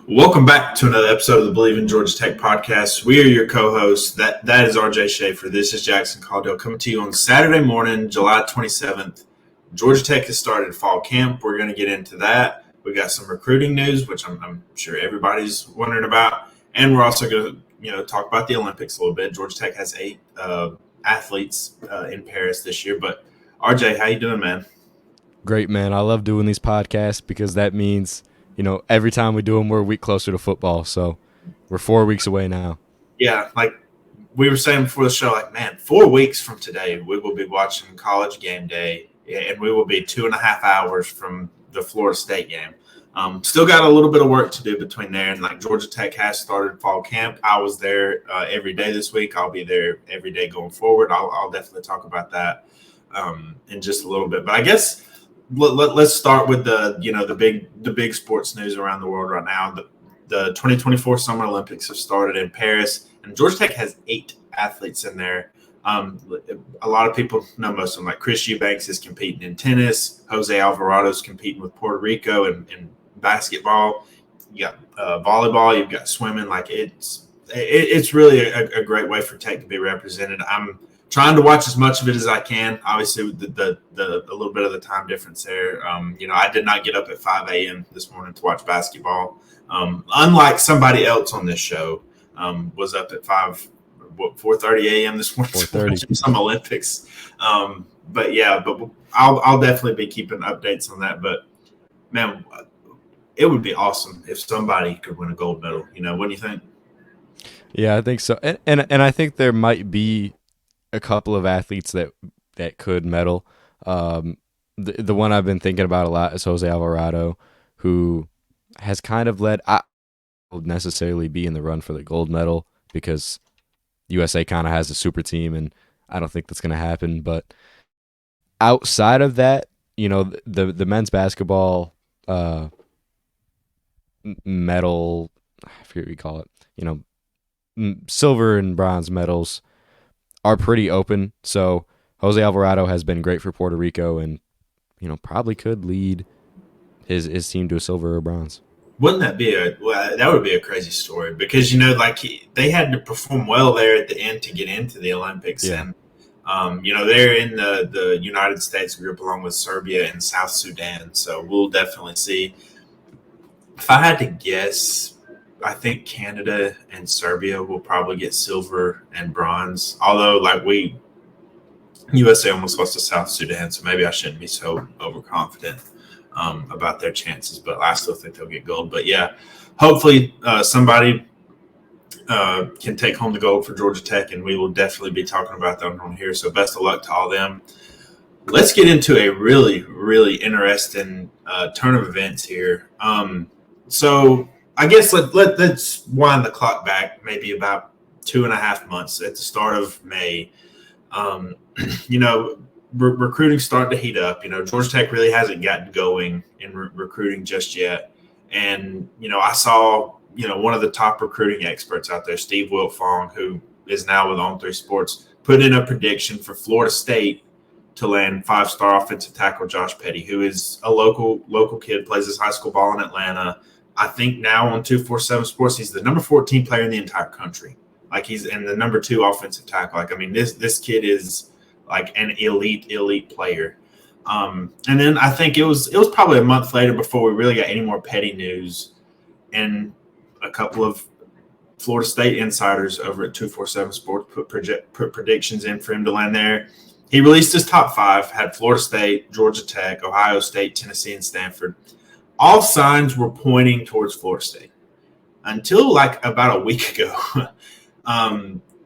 Welcome back to another episode of the Bleav in Georgia Tech podcast. We are your co-hosts. That is RJ Schafer. This is Jackson Caudell coming to you on Saturday morning, July 27th. Georgia Tech has started fall camp. We're going to get into that. We got some recruiting news, which I'm sure everybody's wondering about, and we're also going to talk about the Olympics a little bit. Georgia Tech has 8 athletes in Paris this year. But RJ, how you doing, man? Great, man. I love doing these podcasts because that means every time we do them, we're a week closer to football. So we're 4 weeks away now. Yeah, like we were saying before the show, like, man, 4 weeks from today, we will be watching College Game Day, and we will be 2.5 hours from the Florida State game. Still got a little bit of work to do between there, and like Georgia Tech has started fall camp. I was there every day this week. I'll be there every day going forward. I'll definitely talk about that in just a little bit. But I guess let's start with the big sports news around the world right now. The 2024 Summer Olympics have started in Paris, and Georgia Tech has 8 athletes in there. A lot of people know most of them. Like Chris Eubanks is competing in tennis. Jose Alvarado is competing with Puerto Rico in basketball. You got volleyball. You've got swimming. Like it's really a great way for Tech to be represented. I'm trying to watch as much of it as I can. Obviously, the a little bit of the time difference there. I did not get up at 5 a.m. this morning to watch basketball. Unlike somebody else on this show, was up at 4:30 a.m. this morning to watch some Olympics. But I'll definitely be keeping updates on that. But man, it would be awesome if somebody could win a gold medal. What do you think? Yeah, I think so. And I think there might be a couple of athletes that could medal. The one I've been thinking about a lot is Jose Alvarado, who has kind of led. I won't necessarily be in the run for the gold medal because USA kind of has a super team, and I don't think that's going to happen. But outside of that, the men's basketball medal, I forget what you call it. Silver and bronze medals are pretty open. So Jose Alvarado has been great for Puerto Rico, and probably could lead his team to a silver or bronze. Wouldn't that be that would be a crazy story because they had to perform well there at the end to get into the Olympics. Yeah. And they're in the United States group along with Serbia and South Sudan, so we'll definitely see. If I had to guess, I think Canada and Serbia will probably get silver and bronze. Although, USA almost lost to South Sudan, so maybe I shouldn't be so overconfident about their chances. But I still think they'll get gold. But yeah, hopefully somebody can take home the gold for Georgia Tech, and we will definitely be talking about them on here. So best of luck to all them. Let's get into a really, really interesting turn of events here. So I guess let's wind the clock back maybe about 2.5 months at the start of May. Recruiting starting to heat up. Georgia Tech really hasn't gotten going in recruiting just yet. And, I saw, one of the top recruiting experts out there, Steve Wiltfong, who is now with On3 Sports, put in a prediction for Florida State to land 5-star offensive tackle Josh Petty, who is a local kid, plays his high school ball in Atlanta. I think now on 247 Sports, he's the number 14 player in the entire country. Like he's in the number 2 offensive tackle. Like, I mean, this kid is like an elite player. And then I think it was probably a month later before we really got any more Petty news. And a couple of Florida State insiders over at 247 Sports put predictions in for him to land there. He released his top 5, had Florida State, Georgia Tech, Ohio State, Tennessee, and Stanford. All signs were pointing towards Florida State until like about a week ago.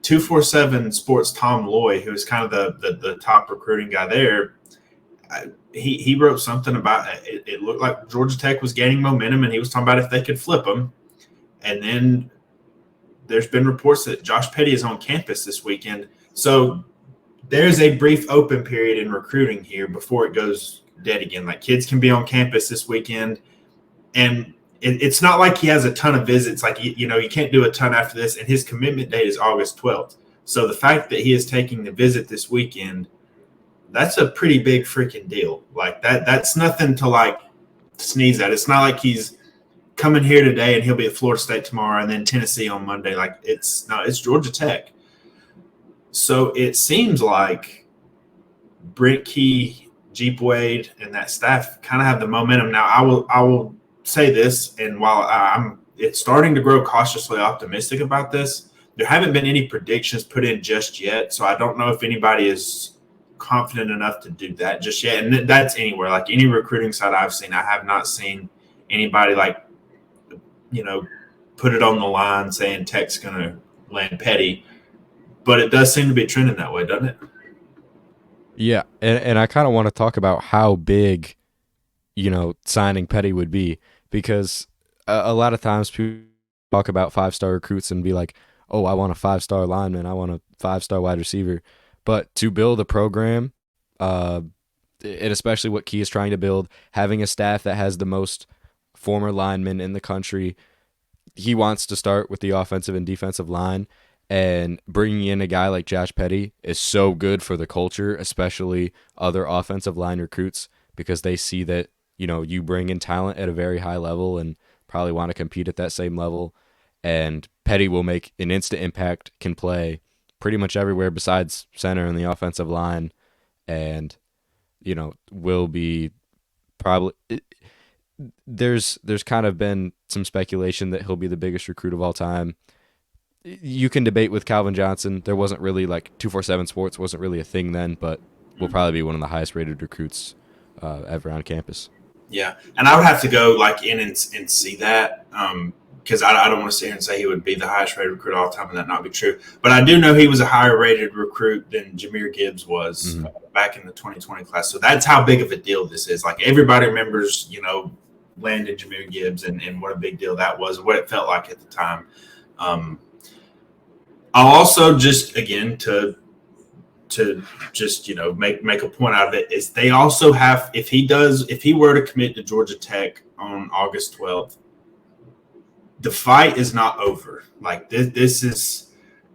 247 Sports Tom Loy, who is kind of the top recruiting guy there, he wrote something about it. It looked like Georgia Tech was gaining momentum, and he was talking about if they could flip them. And then there's been reports that Josh Petty is on campus this weekend. So there's a brief open period in recruiting here before it goes dead again. Like kids can be on campus this weekend, and it's not like he has a ton of visits. Like, you can't do a ton after this, and his commitment date is August 12th. So the fact that he is taking the visit this weekend, that's a pretty big freaking deal. Like that's nothing to like sneeze at. It's not like he's coming here today and he'll be at Florida State tomorrow and then Tennessee on Monday. Like it's Georgia Tech. So it seems like Brent Key, Jeep Wade, and that staff kind of have the momentum. Now I will say this, and while it's starting to grow cautiously optimistic about this, there haven't been any predictions put in just yet. So I don't know if anybody is confident enough to do that just yet. And that's anywhere. Like any recruiting site I've seen, I have not seen anybody put it on the line saying Tech's going to land Petty. But it does seem to be trending that way, doesn't it? Yeah, and I kind of want to talk about how big, signing Petty would be, because a lot of times people talk about 5-star recruits and be like, oh, I want a 5-star lineman, I want a 5-star wide receiver. But to build a program, and especially what Key is trying to build, having a staff that has the most former linemen in the country, he wants to start with the offensive and defensive line. And bringing in a guy like Josh Petty is so good for the culture, especially other offensive line recruits, because they see that, you bring in talent at a very high level and probably want to compete at that same level. And Petty will make an instant impact, can play pretty much everywhere besides center and the offensive line, and, will be probably there's kind of been some speculation that he'll be the biggest recruit of all time. You can debate with Calvin Johnson. There wasn't really 247 Sports wasn't really a thing then, but will probably be one of the highest rated recruits ever on campus. Yeah, and I would have to go in and see that because I don't want to sit here and say he would be the highest rated recruit of all time and that not be true. But I do know he was a higher rated recruit than Jahmyr Gibbs was back in the 2020 class. So that's how big of a deal this is. Like everybody remembers, landing Jahmyr Gibbs and what a big deal that was and what it felt like at the time. I'll also just again to just make a point out of it is they also have if he were to commit to Georgia Tech on August 12th, the fight is not over. Like this is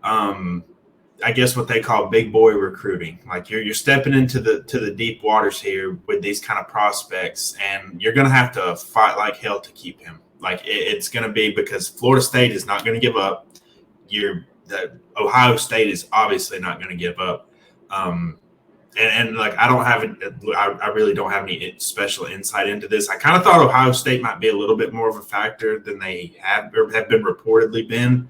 I guess what they call big boy recruiting. Like you're stepping into the deep waters here with these kind of prospects, and you're gonna have to fight like hell to keep him. Like it's gonna be because Florida State is not gonna give up. Ohio State is obviously not going to give up. And I really don't have any special insight into this. I kind of thought Ohio State might be a little bit more of a factor than they have been reportedly been,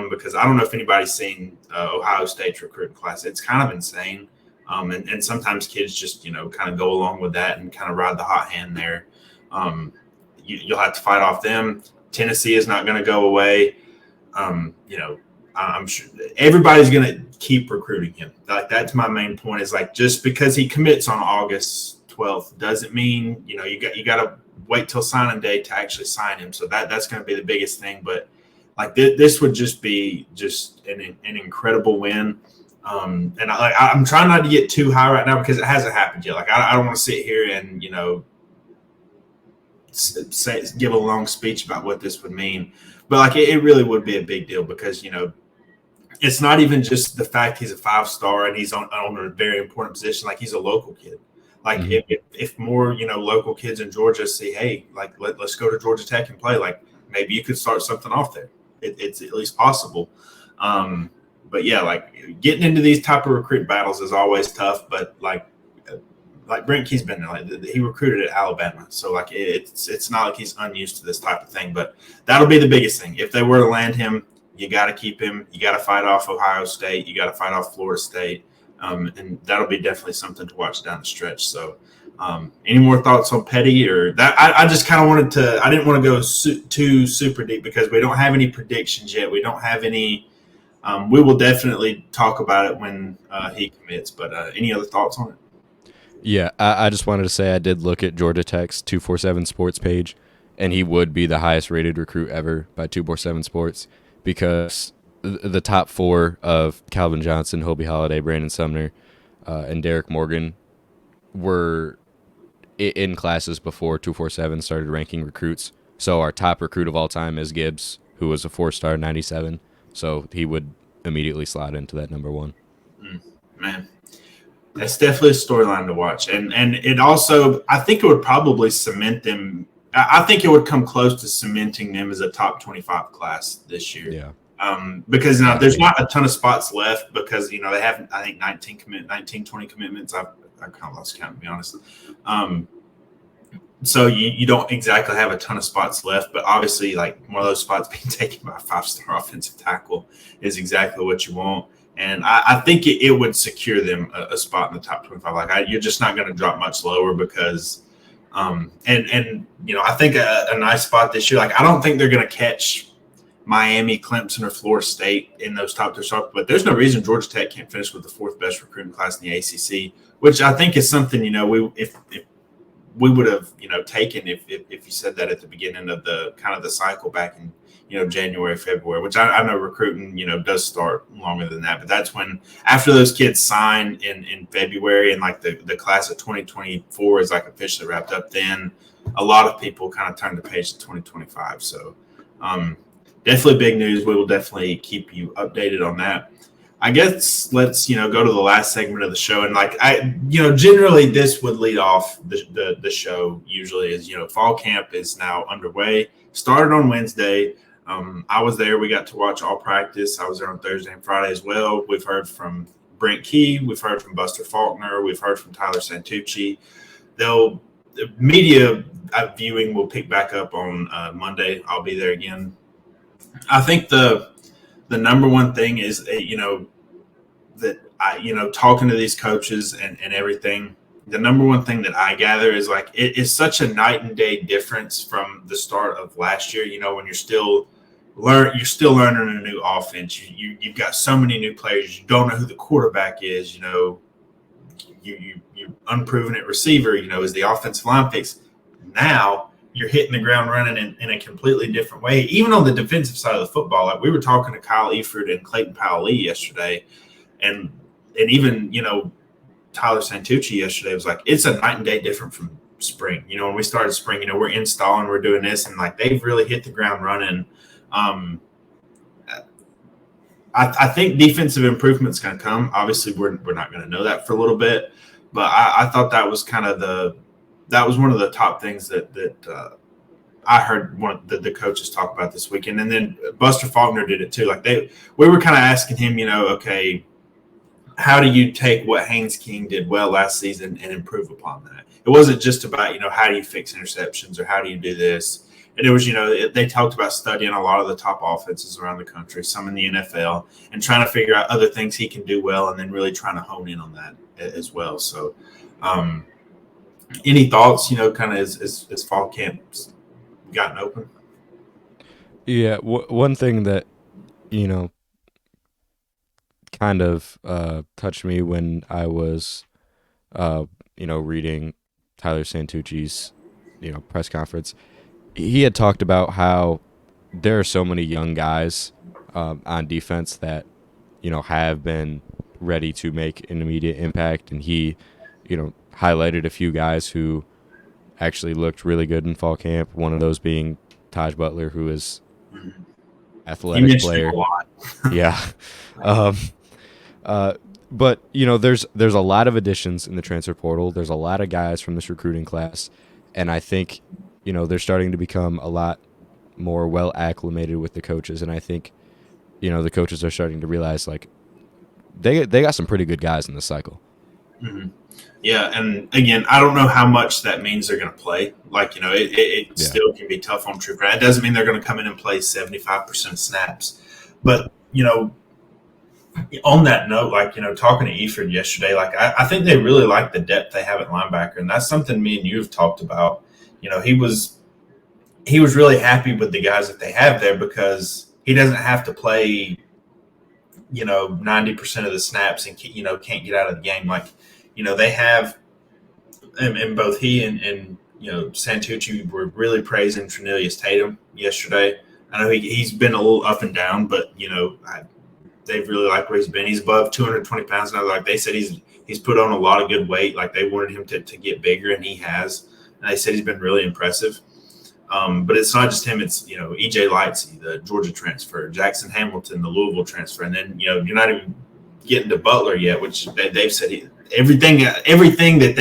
because I don't know if anybody's seen Ohio State's recruiting class. It's kind of insane. And sometimes kids just, kind of go along with that and kind of ride the hot hand there. You'll have to fight off them. Tennessee is not going to go away. I'm sure everybody's going to keep recruiting him. Like that's my main point is just because he commits on August 12th doesn't mean, you got to wait till signing day to actually sign him. So that's going to be the biggest thing. But this would just be an incredible win. And I'm trying not to get too high right now because it hasn't happened yet. I don't want to sit here and, give a long speech about what this would mean. But it really would be a big deal because, it's not even just the fact he's a 5-star and he's on a very important position. He's a local kid. If more, local kids in Georgia see, hey, let's go to Georgia Tech and play, maybe you could start something off there. It's at least possible. But yeah, getting into these type of recruit battles is always tough. But Brent Key's been there. He recruited at Alabama. So it's not like he's unused to this type of thing. But that'll be the biggest thing. If they were to land him, you got to keep him. You got to fight off Ohio State. You got to fight off Florida State. And that'll be definitely something to watch down the stretch. So any more thoughts on Petty or that? I just kind of wanted to – I didn't want to go too super deep because we don't have any predictions yet. We don't have any we will definitely talk about it when he commits. But any other thoughts on it? Yeah, I just wanted to say I did look at Georgia Tech's 247 Sports page, and he would be the highest rated recruit ever by 247 Sports because the top 4 of Calvin Johnson, Hobie Holiday, Brandon Sumner, and Derek Morgan were in classes before 247 started ranking recruits. So our top recruit of all time is Gibbs, who was a 4-star 97. So he would immediately slot into that number 1. Man. That's definitely a storyline to watch. And it also, I think it would probably cement them I think it would come close to cementing them as a top 25 class this year. Yeah. Because now there's not a ton of spots left because, they have, I think, 19, 20 commitments. I kind of lost count, to be honest. So you don't exactly have a ton of spots left, but obviously, like, one of those spots being taken by a 5-star offensive tackle is exactly what you want. And I think it would secure them a spot in the top 25. Like, you're just not going to drop much lower because I think a nice spot this year, like, I don't think they're going to catch Miami, Clemson, or Florida State in those top 2 spots, but there's no reason Georgia Tech can't finish with the 4th best recruiting class in the ACC, which I think is something, if we would have, taken if you said that at the beginning of the kind of the cycle back in, January, February, which I know recruiting, does start longer than that. But that's when, after those kids sign in February and like the class of 2024 is like officially wrapped up, then a lot of people kind of turn the page to 2025. So definitely big news. We will definitely keep you updated on that. I guess let's, go to the last segment of the show. And like, generally this would lead off the show usually is, fall camp is now underway, started on Wednesday. I was there. We got to watch all practice. I was there on Thursday and Friday as well. We've heard from Brent Key. We've heard from Buster Faulkner. We've heard from Tyler Santucci. The media viewing will pick back up on Monday. I'll be there again. I think the number one thing is, that talking to these coaches and everything, the number one thing that I gather is like, it is such a night and day difference from the start of last year, when you're still learning a new offense. You've got so many new players. You don't know who the quarterback is, you unproven at receiver, is the offensive line fix. Now you're hitting the ground running in a completely different way. Even on the defensive side of the football, like we were talking to Kyle Eford and Clayton Powell-Lee yesterday, and even, Tyler Santucci yesterday was like, it's a night and day different from spring. When we started spring, we're installing, we're doing this, and like they've really hit the ground running. I think defensive improvements can come. Obviously, we're not going to know that for a little bit, but I thought that was kind of that was one of the top things that I heard one of the coaches talk about this weekend. And then Buster Faulkner did it too. Like we were kind of asking him, okay, how do you take what Haynes King did well last season and improve upon that? It wasn't just about, how do you fix interceptions or how do you do this? And it was, they talked about studying a lot of the top offenses around the country, some in the NFL, and trying to figure out other things he can do well and then really trying to hone in on that as well. So any thoughts, kind of as fall camp's gotten open? Yeah, one thing that, kind of touched me when I was, reading Tyler Santucci's, press conference. He had talked about how there are so many young guys on defense that, have been ready to make an immediate impact. And he, highlighted a few guys who actually looked really good in fall camp. One of those being Taj Butler, who is athletic player. Yeah. But there's a lot of additions in the transfer portal. There's a lot of guys from this recruiting class, and I think they're starting to become a lot more well acclimated with the coaches. And I think the coaches are starting to realize like they got some pretty good guys in this cycle. Mm-hmm. Yeah, and again, I don't know how much that means they're going to play. Like, it still can be tough on true grad. It doesn't mean they're going to come in and play 75% of snaps. But, on that note, like, talking to Eford yesterday, like, I think they really like the depth they have at linebacker. And that's something me and you have talked about. He was really happy with the guys that they have there because he doesn't have to play, 90% of the snaps and, can't get out of the game. Like, they have, and both he and Santucci were really praising Trinilius Tatum yesterday. I know he's been a little up and down, but, they really like where he's been. He's above 220 pounds now. Like they said, he's put on a lot of good weight. Like they wanted him to get bigger, and he has. And they said he's been really impressive. But it's not just him. It's, E.J. Lightsey, the Georgia transfer, Jackson Hamilton, the Louisville transfer. And then, you're not even getting to Butler yet, which they've said everything that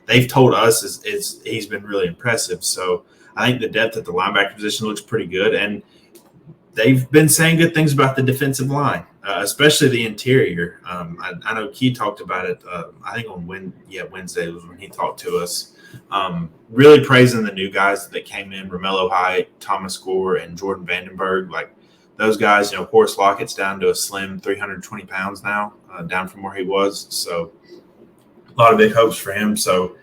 they've told us is he's been really impressive. So I think the depth at the linebacker position looks pretty good, and they've been saying good things about the defensive line, especially the interior. I know Key talked about it. I think on Wednesday was when he talked to us. Really praising the new guys that came in: Romello Height, Thomas Gore, and Jordan Vandenberg. Like those guys, Horace Lockett's down to a slim 320 pounds now, down from where he was. So a lot of big hopes for him. So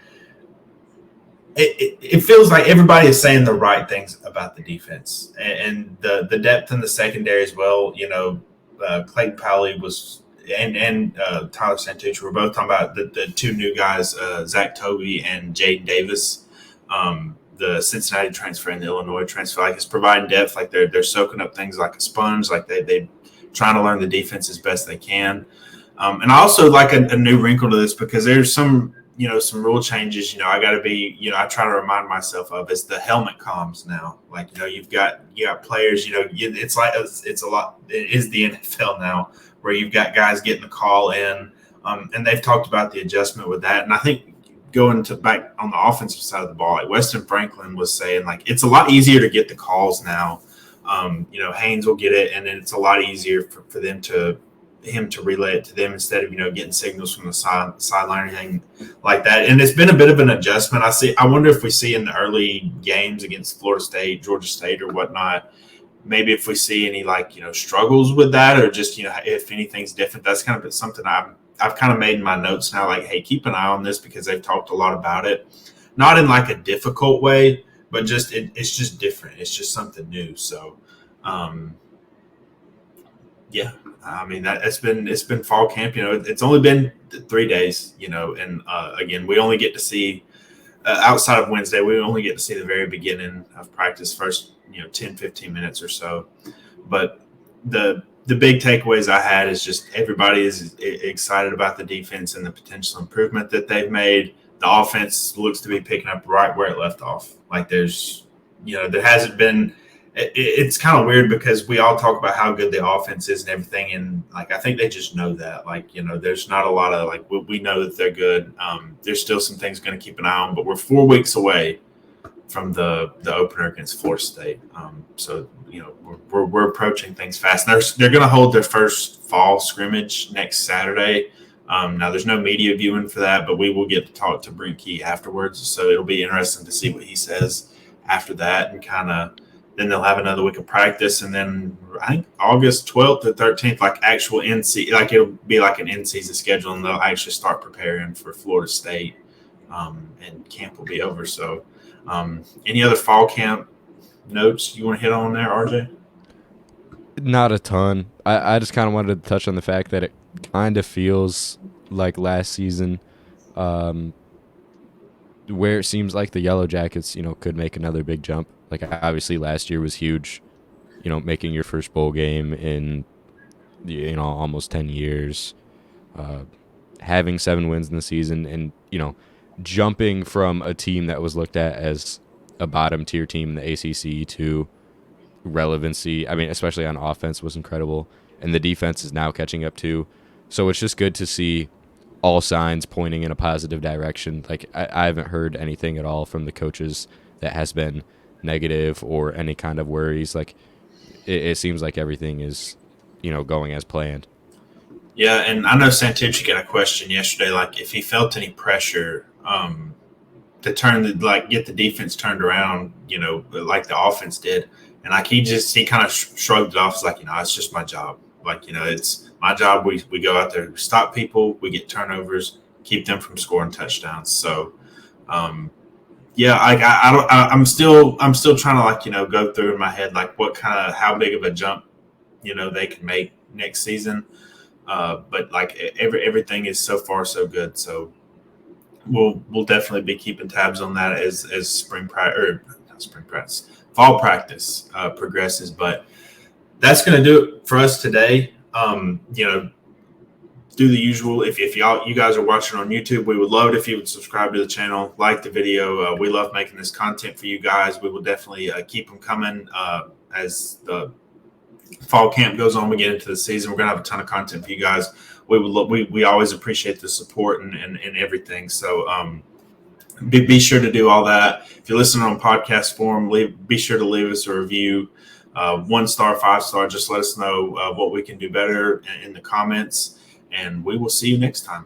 it feels like everybody is saying the right things about the defense and the depth in the secondary as well. Clayton Powley was and Tyler Santucci were both talking about the two new guys, Zach Toby and Jaden Davis, the Cincinnati transfer and the Illinois transfer. Like it's providing depth. Like they're soaking up things like a sponge. Like they trying to learn the defense as best they can. And I also like a new wrinkle to this because there's some rule changes, I got to be, I try to remind myself of is the helmet comms now. Like, you've got players, it's like, it's a lot, it is the NFL now where you've got guys getting the call in and they've talked about the adjustment with that. And I think going to back on the offensive side of the ball, like Weston Franklin was saying, like, it's a lot easier to get the calls now. Haynes will get it and then it's a lot easier for them to relay it to them instead of getting signals from the sideline or anything like that. And it's been a bit of an adjustment. I wonder if we see in the early games against Florida State, Georgia State, or whatnot, maybe if we see any struggles with that, or just if anything's different. That's kind of something I've kind of made in my notes now. Like, hey, keep an eye on this because they've talked a lot about it, not in like a difficult way, but just it's just different. It's just something new. So, yeah. I mean, it's been fall camp. It's only been 3 days. And again, we only get to see outside of Wednesday. We only get to see the very beginning of practice, first 10, 15 minutes or so. But the big takeaways I had is just everybody is excited about the defense and the potential improvement that they've made. The offense looks to be picking up right where it left off. Like there's there hasn't been. It's kind of weird because we all talk about how good the offense is and everything, and like I think they just know that. Like there's not a lot of like we know that they're good. There's still some things going to keep an eye on, but we're 4 weeks away from the opener against Florida State. So we're approaching things fast. They're going to hold their first fall scrimmage next Saturday. Now there's no media viewing for that, but we will get to talk to Brent Key afterwards. So it'll be interesting to see what he says after that and kind of. Then they'll have another week of practice, and then I think August 12th or 13th, like actual like it'll be like an in-season schedule, and they'll actually start preparing for Florida State, and camp will be over. So, any other fall camp notes you want to hit on there, RJ? Not a ton. I just kind of wanted to touch on the fact that it kind of feels like last season, where it seems like the Yellow Jackets, could make another big jump. Like obviously last year was huge, making your first bowl game in, almost 10 years, having 7 wins in the season and, jumping from a team that was looked at as a bottom tier team in the ACC to relevancy. I mean, especially on offense was incredible. And the defense is now catching up too. So it's just good to see all signs pointing in a positive direction. Like I haven't heard anything at all from the coaches that has been negative or any kind of worries. Like it seems like everything is, going as planned. Yeah, and I know Santucci got a question yesterday, like if he felt any pressure to get the defense turned around, like the offense did, and like he kind of shrugged it off, it's like it's just my job. Like it's my job. We go out there, stop people, we get turnovers, keep them from scoring touchdowns. So. Yeah, I'm still trying to go through in my head like how big of a jump they can make next season, but like everything is so far so good. So we'll definitely be keeping tabs on that as fall practice progresses. But that's going to do it for us today. Do the usual. If you guys are watching on YouTube, we would love it if you would subscribe to the channel, like the video. We love making this content for you guys. We will definitely keep them coming as the fall camp goes on. We get into the season. We're gonna have a ton of content for you guys. We always appreciate the support and everything. So be sure to do all that. If you're listening on podcast form, be sure to leave us a review. 1 star, 5 star. Just let us know what we can do better in the comments, and we will see you next time.